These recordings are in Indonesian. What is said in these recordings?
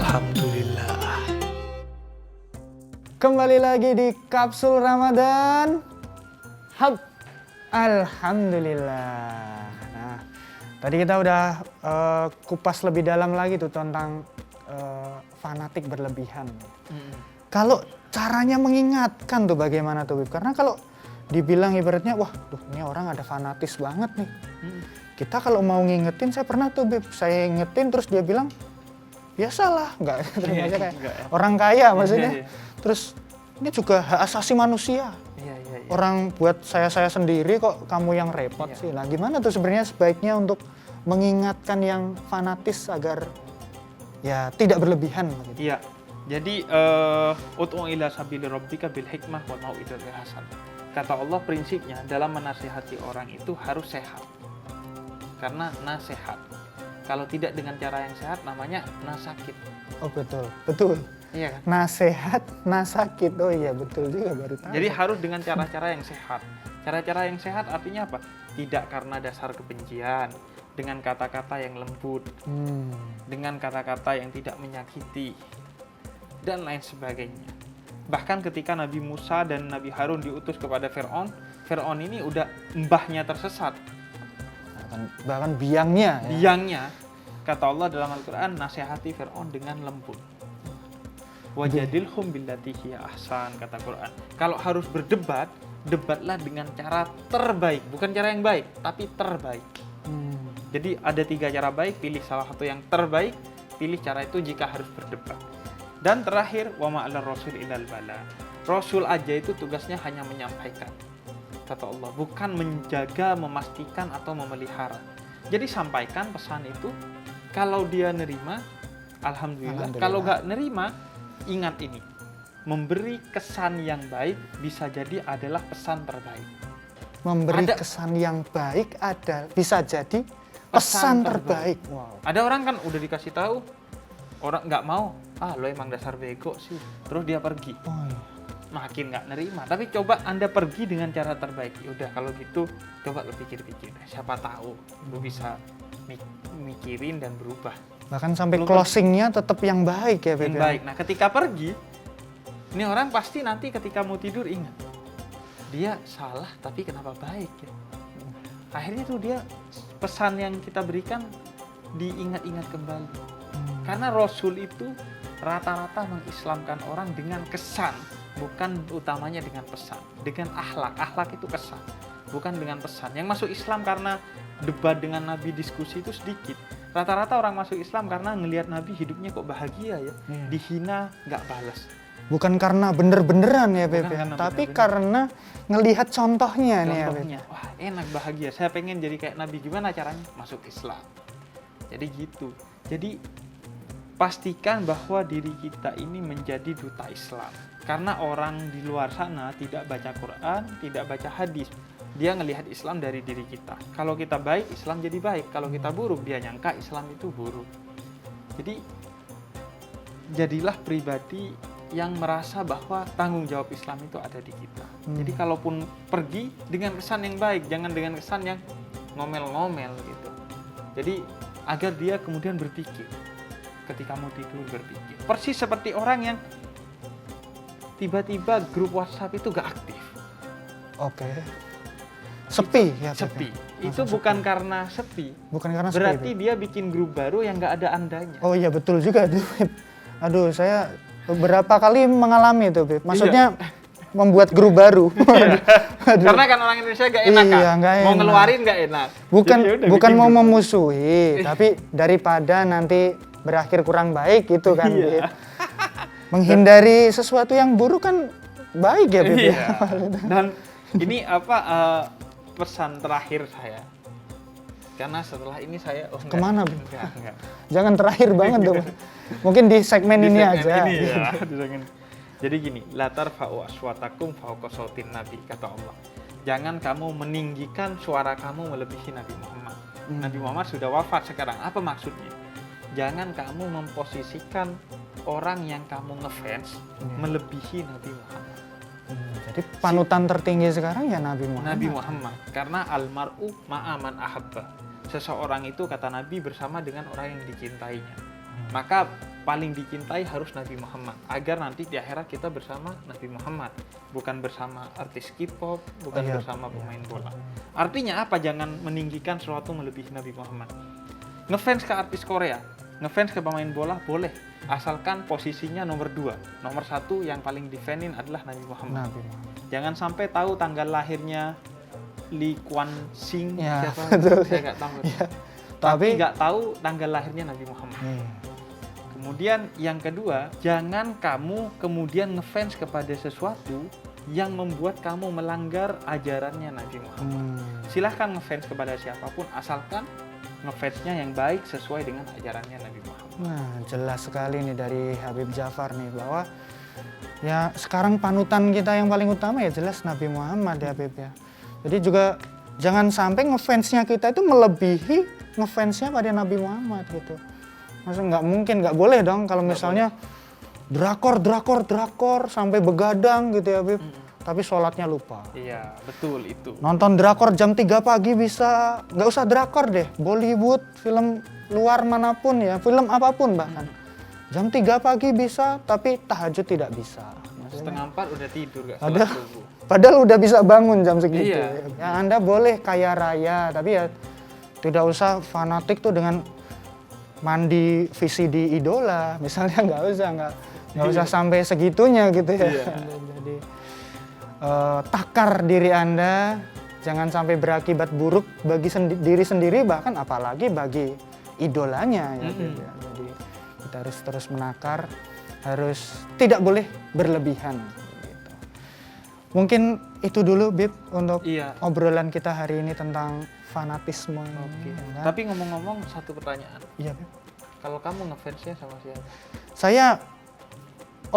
Alhamdulillah. Kembali lagi di Kapsul Ramadan Hub. Alhamdulillah. Nah, tadi kita udah kupas lebih dalam lagi tuh tentang fanatik berlebihan. Kalau caranya mengingatkan tuh bagaimana tuh, Bib? Karena kalau dibilang ibaratnya, wah, tuh ini orang ada fanatis banget nih. Kita kalau mau ngingetin, saya pernah tuh, Bib, saya ingetin terus dia bilang, biasalah, nggak terima aja kayak orang kaya maksudnya. Terus ini juga hak asasi manusia. Orang buat saya sendiri kok kamu yang repot sih. Nah, gimana tuh sebenarnya sebaiknya untuk mengingatkan yang fanatis agar ya tidak berlebihan gitu. Iya. Jadi ud'u ila sabili rabbika bil hikmah wal mau'izatil hasanah. Kata Allah prinsipnya dalam menasihati orang itu harus sehat. Karena nasihat. Kalau tidak dengan cara yang sehat namanya nasakit. Oh betul. Iya kan? Nasehat, nasakit. Oh iya betul juga, baru tahu. Jadi harus dengan cara-cara yang sehat. Cara-cara yang sehat artinya apa? Tidak karena dasar kebencian, dengan kata-kata yang lembut, dengan kata-kata yang tidak menyakiti, dan lain sebagainya. Bahkan ketika Nabi Musa dan Nabi Harun diutus kepada Fir'aun, Fir'aun ini udah mbahnya tersesat. Bahkan biangnya. Ya. Biangnya, kata Allah dalam Al-Quran, nasihati Fir'aun dengan lembut. Wajadilhum billati hiya ahsan, kata Quran. Kalau harus berdebat, debatlah dengan cara terbaik. Bukan cara yang baik, tapi terbaik. Jadi ada 3 cara baik, pilih salah satu yang terbaik, pilih cara itu jika harus berdebat. Dan terakhir, wa ma'ala rasul ilal bala. Rasul aja itu tugasnya hanya menyampaikan. Kata Allah, bukan menjaga, memastikan, atau memelihara. Jadi sampaikan pesan itu, kalau dia nerima, alhamdulillah. Kalau nggak nerima, ingat ini, memberi kesan yang baik bisa jadi adalah pesan terbaik. Memberi kesan yang baik bisa jadi pesan terbaik. Wow. Ada orang kan udah dikasih tahu, orang nggak mau, lo emang dasar bego sih, terus dia pergi. Makin nggak nerima. Tapi coba Anda pergi dengan cara terbaik. Yaudah kalau gitu coba lo pikir-pikir. Siapa tahu lo bisa mikirin dan berubah. Bahkan sampai closingnya tetap yang baik ya, Beb. Yang baik. Nah ketika pergi, ini orang pasti nanti ketika mau tidur ingat, dia salah tapi kenapa baik ya. Akhirnya tuh dia pesan yang kita berikan diingat-ingat kembali. Karena Rasul itu rata-rata mengislamkan orang dengan kesan, bukan utamanya dengan pesan. Dengan akhlak itu kesan, bukan dengan pesan. Yang masuk Islam karena debat dengan Nabi, diskusi itu sedikit. Rata-rata orang masuk Islam karena ngelihat Nabi hidupnya kok bahagia ya, dihina nggak balas. Bukan karena bener-beneran ya, Beb, tapi karena ngelihat contohnya nih ya, Beb. Wah enak, bahagia, saya pengen jadi kayak Nabi. Gimana caranya? Masuk Islam. Jadi gitu. Jadi pastikan bahwa diri kita ini menjadi duta Islam. Karena orang di luar sana tidak baca Quran, tidak baca hadis. Dia ngelihat Islam dari diri kita. Kalau kita baik, Islam jadi baik. Kalau kita buruk, dia nyangka Islam itu buruk. Jadi jadilah pribadi yang merasa bahwa tanggung jawab Islam itu ada di kita. Jadi kalaupun pergi dengan kesan yang baik, jangan dengan kesan yang ngomel-ngomel gitu. Jadi agar dia kemudian berpikir. Ketika mau tidur berpikir. Persis seperti orang yang tiba-tiba grup WhatsApp itu gak aktif. Oke. Sepi ya. Sepi. Itu bukan karena sepi. Bukan karena sepi. Berarti dia bikin grup baru yang gak ada andanya. Oh iya betul juga tuh, Beb. Aduh, saya beberapa kali mengalami itu, Beb. Maksudnya membuat grup baru. Karena kan orang Indonesia gak enak kan. Mau ngeluarin gak enak. Bukan mau memusuhi, tapi daripada nanti berakhir kurang baik gitu kan. Menghindari sesuatu yang buruk kan baik ya, Beb. Dan ini pesan terakhir saya. Karena setelah ini saya kemana, Beb? Enggak. Jangan terakhir banget dong. Mungkin di segmen ini aja. Jadi gini, latar fa'u aswatakum fauqa sautin nabi, kata Allah. Jangan kamu meninggikan suara kamu melebihi Nabi Muhammad. Nabi Muhammad sudah wafat sekarang. Apa maksudnya? Jangan kamu memposisikan orang yang kamu ngefans melebihi Nabi Muhammad. Jadi panutan tertinggi sekarang ya Nabi Muhammad. Nabi Muhammad. Karena almar'u ma'aman ahabba. Seseorang itu, kata Nabi, bersama dengan orang yang dicintainya. Maka paling dicintai harus Nabi Muhammad, agar nanti di akhirat kita bersama Nabi Muhammad, bukan bersama artis K-pop, bukan Iya. bersama pemain bola. Artinya apa? Jangan meninggikan sesuatu melebihi Nabi Muhammad. Ngefans ke artis Korea, ngefans ke pemain bola boleh, asalkan posisinya nomor 2. Nomor 1 yang paling difanin adalah Nabi Muhammad. Nabi Muhammad. Jangan sampai tahu tanggal lahirnya Lee Kuan Sing, Ya, siapa? betul. Saya nggak tahu. Ya, Tapi tapi nggak tahu tanggal lahirnya Nabi Muhammad. Kemudian yang kedua, jangan kamu kemudian ngefans kepada sesuatu yang membuat kamu melanggar ajarannya Nabi Muhammad. Silahkan ngefans kepada siapapun, asalkan ngefansnya yang baik sesuai dengan ajarannya Nabi Muhammad. Nah, jelas sekali nih dari Habib Jafar nih bahwa ya sekarang panutan kita yang paling utama ya jelas Nabi Muhammad ya Habib ya. Jadi juga jangan sampai ngefansnya kita itu melebihi ngefansnya pada Nabi Muhammad gitu. Maksudnya nggak mungkin, nggak boleh dong kalau misalnya drakor sampai begadang gitu ya Habib. Tapi sholatnya lupa. Iya, betul itu. Nonton drakor jam 3 pagi bisa, nggak usah drakor deh, Bollywood, film luar manapun ya, film apapun bahkan. Jam 3 pagi bisa, tapi tahajud tidak bisa. Setengah 4 udah tidur, gak Ada, sholat subuh. padahal udah bisa bangun jam segitu. Iya. Ya, Anda boleh kaya raya, tapi ya tidak usah fanatik tuh dengan mandi VCD idola, misalnya nggak usah sampai segitunya gitu ya. Iya. Jadi takar diri Anda, jangan sampai berakibat buruk bagi diri sendiri, bahkan apalagi bagi idolanya ya. Gitu ya. Jadi kita harus terus menakar, harus tidak boleh berlebihan. Gitu. Mungkin itu dulu Bib untuk Iya. obrolan kita hari ini tentang fanatisme. Oke. ya kan? Tapi ngomong-ngomong, satu pertanyaan. Iya Bib. Kalau kamu ngefansnya sama siapa?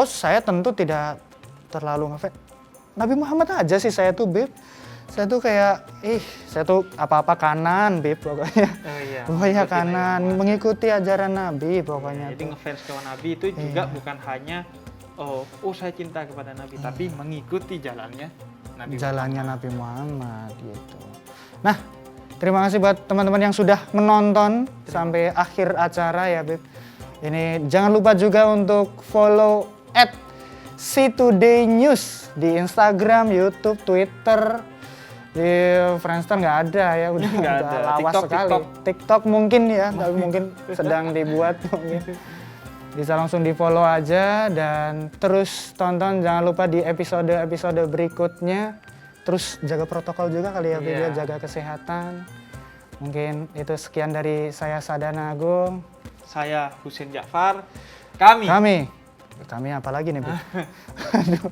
Saya tentu tidak terlalu ngefans. Nabi Muhammad aja sih saya tuh Bib. Saya tuh kayak, saya tuh apa-apa kanan Bib pokoknya. Oh iya. Pokoknya Ikutin kanan, aja. mengikuti ajaran Nabi pokoknya Jadi tuh. ngefans ke Nabi itu juga Iya. bukan hanya saya cinta kepada Nabi, tapi mengikuti jalannya Nabi. Jalannya Nabi Muhammad gitu. Nah, terima kasih buat teman-teman yang sudah menonton sampai akhir acara ya Bib. Ini jangan lupa juga untuk follow @C2Day_News di Instagram, YouTube, Twitter, di Friendster nggak ada ya, udah Nggak ada. lawas TikTok, sekali. TikTok mungkin ya, tapi mungkin sedang dibuat mungkin. Bisa langsung di follow aja dan terus tonton, jangan lupa di episode berikutnya. Terus jaga protokol juga kali ya Bib, Iya. jaga kesehatan. Mungkin itu sekian dari saya Sadana Agung. Saya Husein Ja'far. Kami Kami apa lagi nih Bib? Aduh,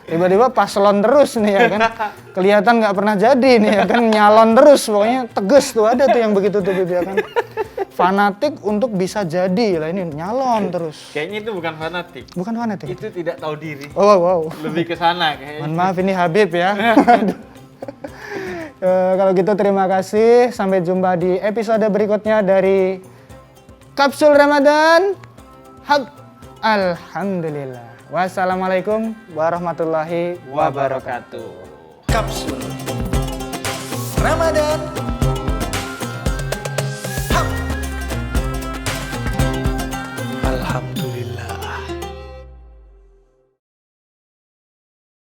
tiba-tiba paslon terus nih ya kan. Kelihatan nggak pernah jadi nih ya kan, nyalon terus pokoknya tegas tuh, ada tuh yang begitu tuh Bib ya kan. Fanatik untuk bisa jadi lah, ini nyalon terus. Kayaknya itu bukan fanatik. Bukan fanatik. Itu tidak tahu diri. Oh, wow. Lebih ke sana kayaknya. Mohon maaf ini Habib ya. Kalau gitu terima kasih. Sampai jumpa di episode berikutnya dari Kapsul Ramadan. Alhamdulillah. Wassalamualaikum warahmatullahi wabarakatuh. Wabarakatuh. Kapsul Ramadan